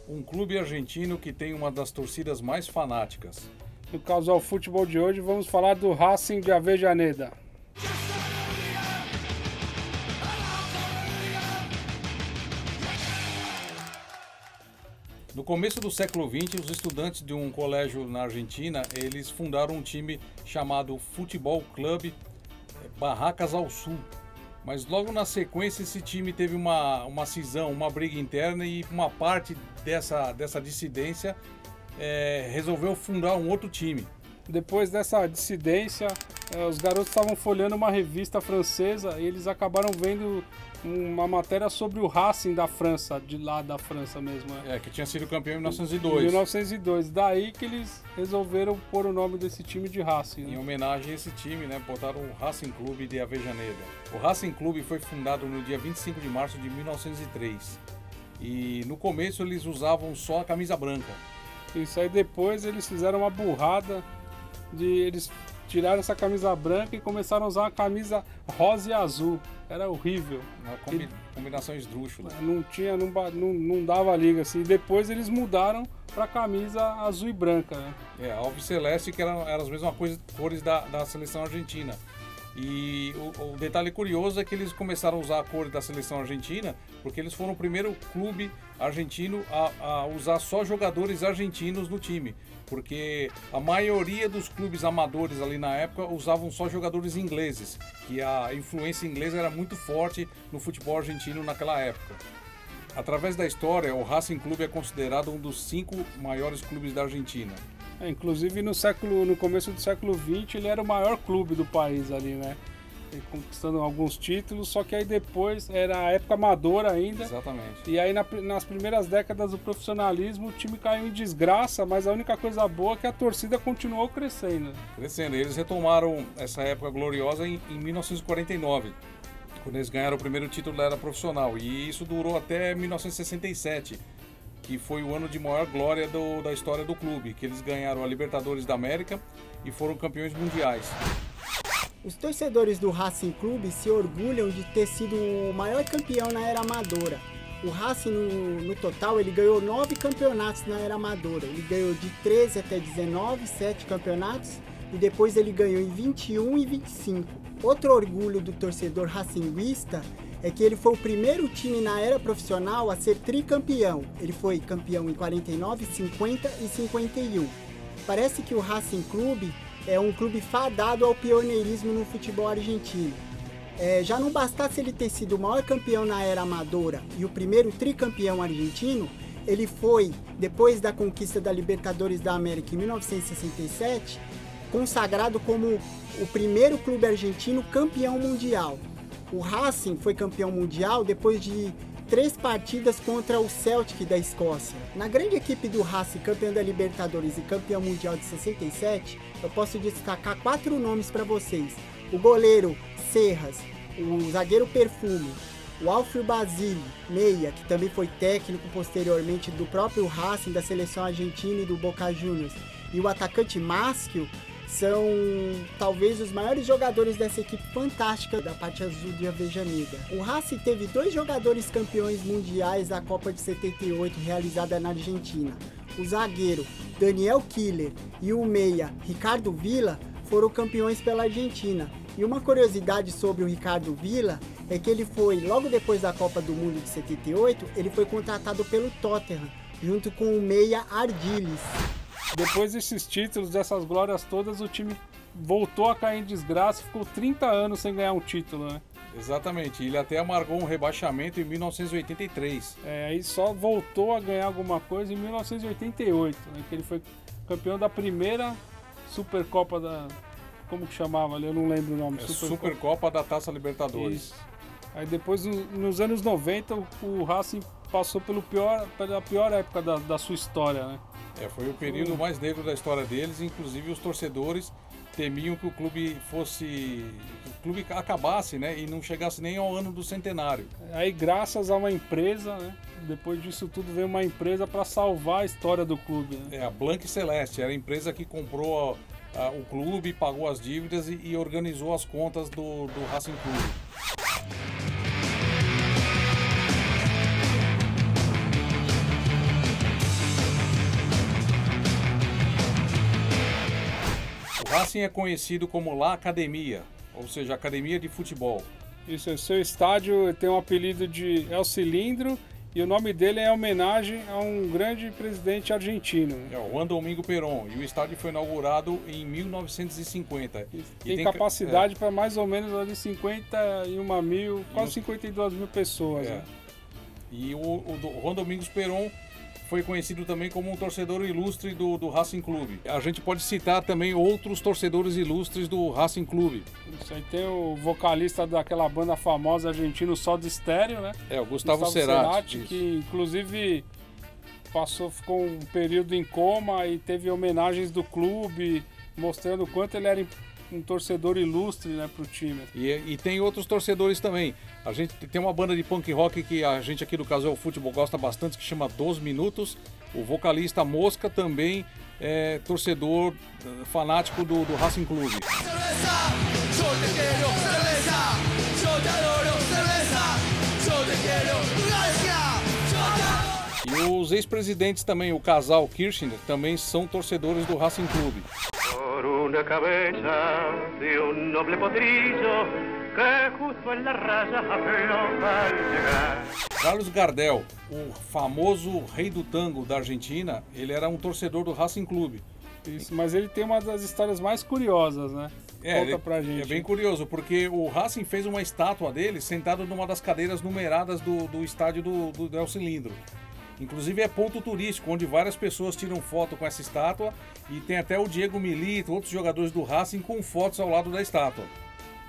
um clube argentino que tem uma das torcidas mais fanáticas. No Casual Futebol de hoje, vamos falar do Racing de Avellaneda. No começo do século XX, os estudantes de um colégio na Argentina, eles fundaram um time chamado Futebol Clube Barracas ao Sul. Mas logo na sequência esse time teve uma cisão, uma briga interna e uma parte dessa dissidência resolveu fundar um outro time. Depois dessa dissidência, os garotos estavam folheando uma revista francesa e eles acabaram vendo uma matéria sobre o Racing da França, de lá da França mesmo. Que tinha sido campeão em 1902. 1902. Daí que eles resolveram pôr o nome desse time de Racing. Em homenagem a esse time, botaram o Racing Clube de Avellaneda. O Racing Clube foi fundado no dia 25 de março de 1903. E no começo eles usavam só a camisa branca. Isso aí depois eles fizeram uma burrada eles tiraram essa camisa branca e começaram a usar uma camisa rosa e azul. Era horrível. Uma combinação esdrúxula. Não dava liga assim. Depois eles mudaram para camisa azul e branca, né? Alvo e celeste, que eram as mesmas cores da seleção argentina. E o detalhe curioso é que eles começaram a usar a cor da seleção argentina porque eles foram o primeiro clube argentino a usar só jogadores argentinos no time. Porque a maioria dos clubes amadores ali na época usavam só jogadores ingleses, que a influência inglesa era muito forte no futebol argentino naquela época. Através da história, o Racing Clube é considerado um dos 5 maiores clubes da Argentina. Inclusive no começo do século XX ele era o maior clube do país ali, né? Conquistando alguns títulos, só que aí depois era a época amadora ainda. Exatamente. E aí nas primeiras décadas do profissionalismo o time caiu em desgraça, mas a única coisa boa é que a torcida continuou crescendo. Eles retomaram essa época gloriosa em 1949, quando eles ganharam o primeiro título da era profissional, e isso durou até 1967. Que foi o ano de maior glória da história do clube, que eles ganharam a Libertadores da América e foram campeões mundiais. Os torcedores do Racing Clube se orgulham de ter sido o maior campeão na era amadora. O Racing, no total, ele ganhou 9 campeonatos na era amadora. Ele ganhou de 13 até 19, 7 campeonatos, e depois ele ganhou em 21 e 25. Outro orgulho do torcedor racinguista é que ele foi o primeiro time na era profissional a ser tricampeão. Ele foi campeão em 49, 50 e 51. Parece que o Racing Clube é um clube fadado ao pioneirismo no futebol argentino. Já não bastasse ele ter sido o maior campeão na era amadora e o primeiro tricampeão argentino, ele foi, depois da conquista da Libertadores da América em 1967, consagrado como o primeiro clube argentino campeão mundial. O Racing foi campeão mundial depois de 3 partidas contra o Celtic da Escócia. Na grande equipe do Racing, campeão da Libertadores e campeão mundial de 67, eu posso destacar 4 nomes para vocês. O goleiro Serras, o zagueiro Perfume, o Alfio Basile, meia, que também foi técnico posteriormente do próprio Racing, da seleção argentina e do Boca Juniors, e o atacante Maschio, são talvez os maiores jogadores dessa equipe fantástica da parte azul de Avellaneda. O Racing teve 2 jogadores campeões mundiais da Copa de 78 realizada na Argentina. O zagueiro Daniel Killer e o meia Ricardo Villa foram campeões pela Argentina. E uma curiosidade sobre o Ricardo Villa é que ele foi, logo depois da Copa do Mundo de 78, ele foi contratado pelo Tottenham, junto com o meia Ardiles. Depois desses títulos, dessas glórias todas, o time voltou a cair em desgraça, ficou 30 anos sem ganhar um título, né? Exatamente, ele até amargou um rebaixamento em 1983. Aí só voltou a ganhar alguma coisa em 1988, né? Que ele foi campeão da primeira Supercopa da... Como que chamava ali? Eu não lembro o nome. Supercopa da Taça Libertadores. Isso. Aí depois, nos anos 90, o Racing passou pela pior época da sua história, né? Foi o período mais negro da história deles, inclusive os torcedores temiam que o clube acabasse, né, e não chegasse nem ao ano do centenário. Aí, graças a uma empresa, né, depois disso tudo veio uma empresa para salvar a história do clube, né? A Blanc Celeste era a empresa que comprou o clube, pagou as dívidas e organizou as contas do Racing Clube. Racing é conhecido como La Academia, ou seja, Academia de Futebol. Isso, o seu estádio tem um apelido de El Cilindro e o nome dele é homenagem a um grande presidente argentino. É o Juan Domingo Perón, e o estádio foi inaugurado em 1950. Tem capacidade para mais ou menos ali 51 mil, quase 52 mil pessoas. Né? E o Juan Domingos Perón foi conhecido também como um torcedor ilustre do Racing Clube. A gente pode citar também outros torcedores ilustres do Racing Clube. Isso aí tem o vocalista daquela banda famosa argentina, Soda Stereo, né? É, o Gustavo Cerati, que inclusive ficou um período em coma e teve homenagens do clube, mostrando o quanto ele era um torcedor ilustre, né, pro time. E tem outros torcedores também. A gente tem uma banda de punk rock que a gente aqui do Casal Futebol gosta bastante, que chama 12 Minutos. O vocalista Mosca também é torcedor fanático do Racing Clube. E os ex-presidentes também, o casal Kirchner, também são torcedores do Racing Clube. Una cabeza de un noble potrillo que justo en la raya afloja al llegar. Carlos Gardel, o famoso rei do tango da Argentina, ele era um torcedor do Racing Clube. Isso, mas ele tem uma das histórias mais curiosas, né? Conta pra gente. É bem curioso, porque o Racing fez uma estátua dele sentado numa das cadeiras numeradas do estádio do El Cilindro. Inclusive é ponto turístico, onde várias pessoas tiram foto com essa estátua e tem até o Diego Milito, outros jogadores do Racing com fotos ao lado da estátua.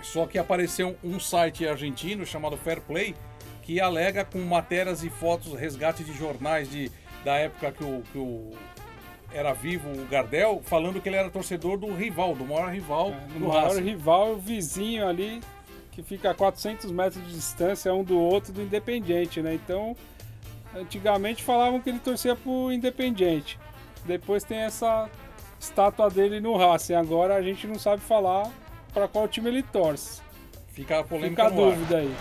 Só que apareceu um site argentino chamado Fair Play que alega com matérias e fotos, resgate de jornais da época que era vivo o Gardel, falando que ele era torcedor do rival, do maior rival do Racing. O maior rival, o vizinho ali, que fica a 400 metros de distância um do outro, do Independiente, né? Então, antigamente falavam que ele torcia pro Independiente. Depois tem essa estátua dele no Racing. Agora a gente não sabe falar para qual time ele torce. Fica a polêmica. Fica a dúvida aí.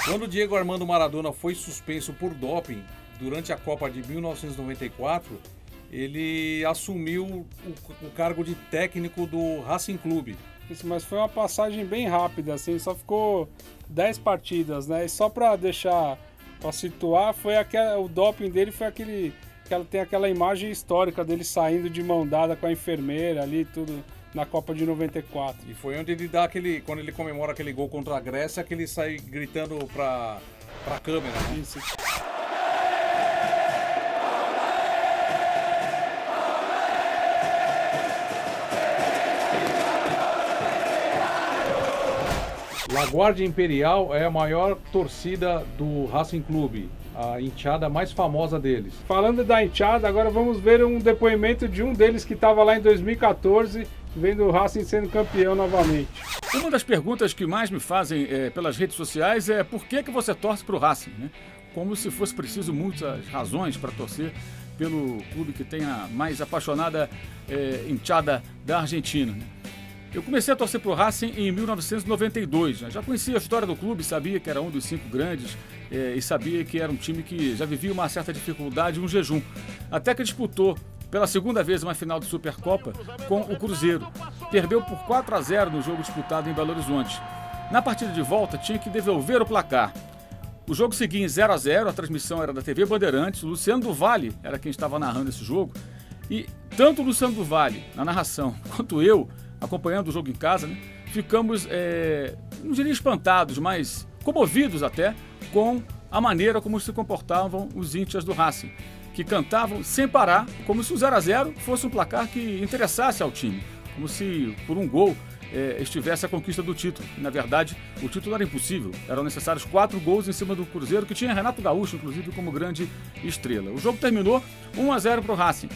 Quando Diego Armando Maradona foi suspenso por doping durante a Copa de 1994, ele assumiu o cargo de técnico do Racing Clube. Isso, mas foi uma passagem bem rápida, assim, só ficou 10 partidas, né? E só para deixar, para situar, o doping dele foi tem aquela imagem histórica dele saindo de mão dada com a enfermeira ali, tudo na Copa de 94. E foi onde ele dá quando ele comemora aquele gol contra a Grécia, que ele sai gritando pra câmera, né? Isso. La Guardia Imperial é a maior torcida do Racing Clube, a enteada mais famosa deles. Falando da enteada, agora vamos ver um depoimento de um deles que estava lá em 2014, vendo o Racing sendo campeão novamente. Uma das perguntas que mais me fazem pelas redes sociais é por que você torce para o Racing, né? Como se fosse preciso muitas razões para torcer pelo clube que tem a mais apaixonada enteada da Argentina, né? Eu comecei a torcer para o Racing em 1992. Já conhecia a história do clube, sabia que era um dos 5 grandes e sabia que era um time que já vivia uma certa dificuldade, um jejum. Até que disputou pela segunda vez uma final de Supercopa com o Cruzeiro. Perdeu por 4-0 no jogo disputado em Belo Horizonte. Na partida de volta tinha que devolver o placar. O jogo seguia em 0-0, a transmissão era da TV Bandeirantes, o Luciano do Vale era quem estava narrando esse jogo. E tanto o Luciano do Vale, na narração, quanto eu, acompanhando o jogo em casa, né, ficamos, não diria espantados, mas comovidos até com a maneira como se comportavam os íntias do Racing, que cantavam sem parar, como se o 0-0 fosse um placar que interessasse ao time, como se por um gol estivesse a conquista do título. Na verdade, o título era impossível, eram necessários 4 gols em cima do Cruzeiro, que tinha Renato Gaúcho, inclusive, como grande estrela. O jogo terminou 1-0 para o Racing,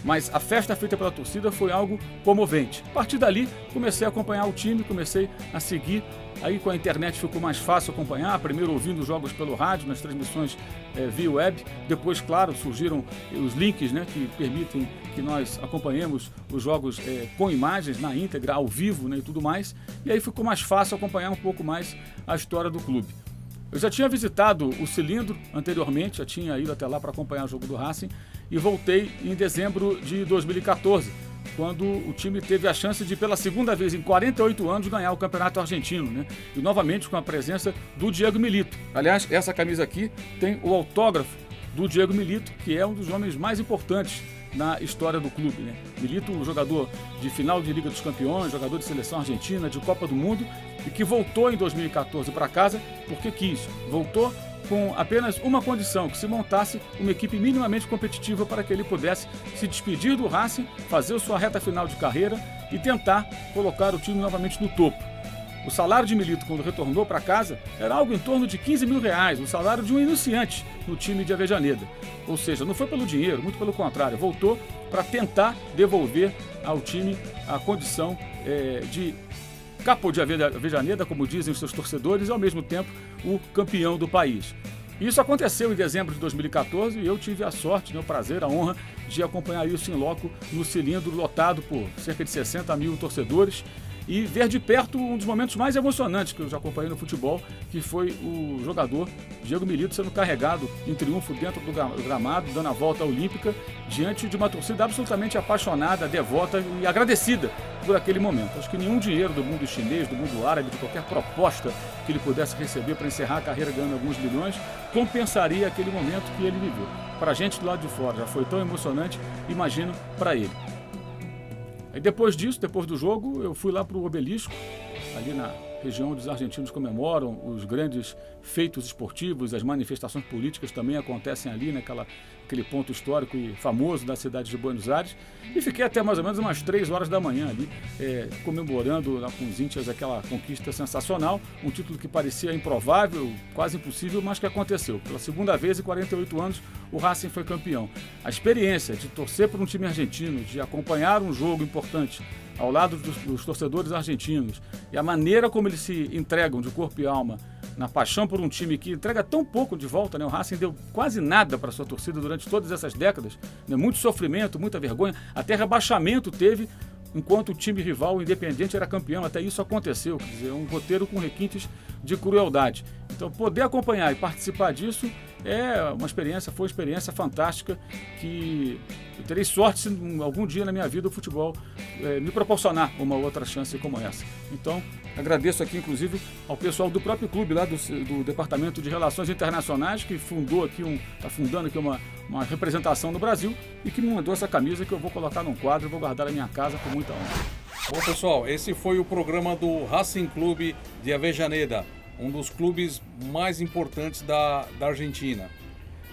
mas a festa feita pela torcida foi algo comovente. A partir dali, comecei a acompanhar o time, comecei a seguir. Aí com a internet ficou mais fácil acompanhar, primeiro ouvindo os jogos pelo rádio, nas transmissões via web. Depois, claro, surgiram os links, né, que permitem que nós acompanhemos os jogos com imagens na íntegra, ao vivo, né, e tudo mais. E aí ficou mais fácil acompanhar um pouco mais a história do clube. Eu já tinha visitado o Cilindro anteriormente, já tinha ido até lá para acompanhar o jogo do Racing e voltei em dezembro de 2014, quando o time teve a chance de, pela segunda vez em 48 anos, ganhar o Campeonato Argentino, né? E novamente com a presença do Diego Milito. Aliás, essa camisa aqui tem o autógrafo do Diego Milito, que é um dos homens mais importantes na história do clube, né? Milito, jogador de final de Liga dos Campeões, jogador de seleção argentina, de Copa do Mundo, e que voltou em 2014 para casa porque quis. Voltou com apenas uma condição, que se montasse uma equipe minimamente competitiva para que ele pudesse se despedir do Racing, fazer sua reta final de carreira e tentar colocar o time novamente no topo. O salário de Milito, quando retornou para casa, era algo em torno de 15 mil reais, o salário de um iniciante no time de Avejaneda. Ou seja, não foi pelo dinheiro, muito pelo contrário, voltou para tentar devolver ao time a condição de capo de Avejaneda, como dizem os seus torcedores, e ao mesmo tempo o campeão do país. Isso aconteceu em dezembro de 2014 e eu tive a sorte, o prazer, a honra de acompanhar isso em loco no Cilindro, lotado por cerca de 60 mil torcedores, e ver de perto um dos momentos mais emocionantes que eu já acompanhei no futebol, que foi o jogador Diego Milito sendo carregado em triunfo dentro do gramado, dando a volta olímpica, diante de uma torcida absolutamente apaixonada, devota e agradecida por aquele momento. Acho que nenhum dinheiro do mundo chinês, do mundo árabe, de qualquer proposta que ele pudesse receber para encerrar a carreira ganhando alguns milhões, compensaria aquele momento que ele viveu. Para a gente do lado de fora já foi tão emocionante, imagino para ele. E depois disso, depois do jogo, eu fui lá para o Obelisco, ali na região onde os argentinos comemoram os grandes feitos esportivos, as manifestações políticas também acontecem ali, naquele ponto histórico e famoso da cidade de Buenos Aires, e fiquei até mais ou menos umas 3 horas da manhã ali, comemorando lá com os índios aquela conquista sensacional, um título que parecia improvável, quase impossível, mas que aconteceu. Pela segunda vez em 48 anos, o Racing foi campeão. A experiência de torcer por um time argentino, de acompanhar um jogo importante ao lado dos torcedores argentinos, e a maneira como eles se entregam de corpo e alma na paixão por um time que entrega tão pouco de volta, né? O Racing deu quase nada para sua torcida durante todas essas décadas, né? Muito sofrimento, muita vergonha, até rebaixamento teve enquanto o time rival, o Independiente, era campeão. Até isso aconteceu, quer dizer, um roteiro com requintes de crueldade. Então, poder acompanhar e participar disso foi uma experiência fantástica, que eu terei sorte se algum dia na minha vida o futebol me proporcionar uma outra chance como essa. Então, agradeço aqui, inclusive, ao pessoal do próprio clube, lá do Departamento de Relações Internacionais, que está fundando aqui uma representação no Brasil e que me mandou essa camisa que eu vou colocar num quadro e vou guardar na minha casa com muita honra. Bom, pessoal, esse foi o programa do Racing Clube de Avejaneda, um dos clubes mais importantes da Argentina.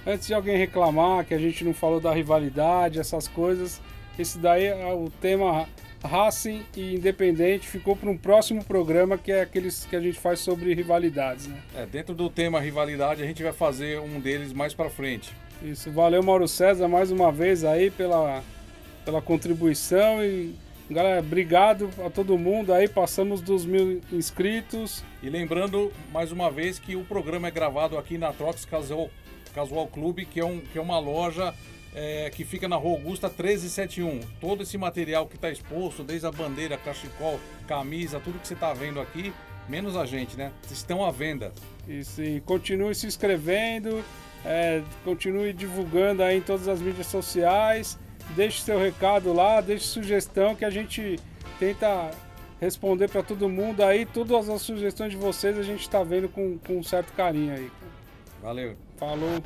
Antes de alguém reclamar que a gente não falou da rivalidade, essas coisas, esse daí é o tema Racing e Independente, ficou para um próximo programa, que é aqueles que a gente faz sobre rivalidades, né? Dentro do tema rivalidade, a gente vai fazer um deles mais para frente. Isso, valeu Mauro César mais uma vez aí pela contribuição e galera, obrigado a todo mundo aí, passamos dos 1000 inscritos. E lembrando mais uma vez que o programa é gravado aqui na Trox Casual Clube, que é uma loja que fica na Rua Augusta 1371. Todo esse material que está exposto, desde a bandeira, cachecol, camisa, tudo que você está vendo aqui, menos a gente, né? Estão à venda. Isso, e continue se inscrevendo, continue divulgando aí em todas as mídias sociais. Deixe seu recado lá, deixe sugestão que a gente tenta responder para todo mundo aí. Todas as sugestões de vocês a gente está vendo com um certo carinho aí. Valeu. Falou.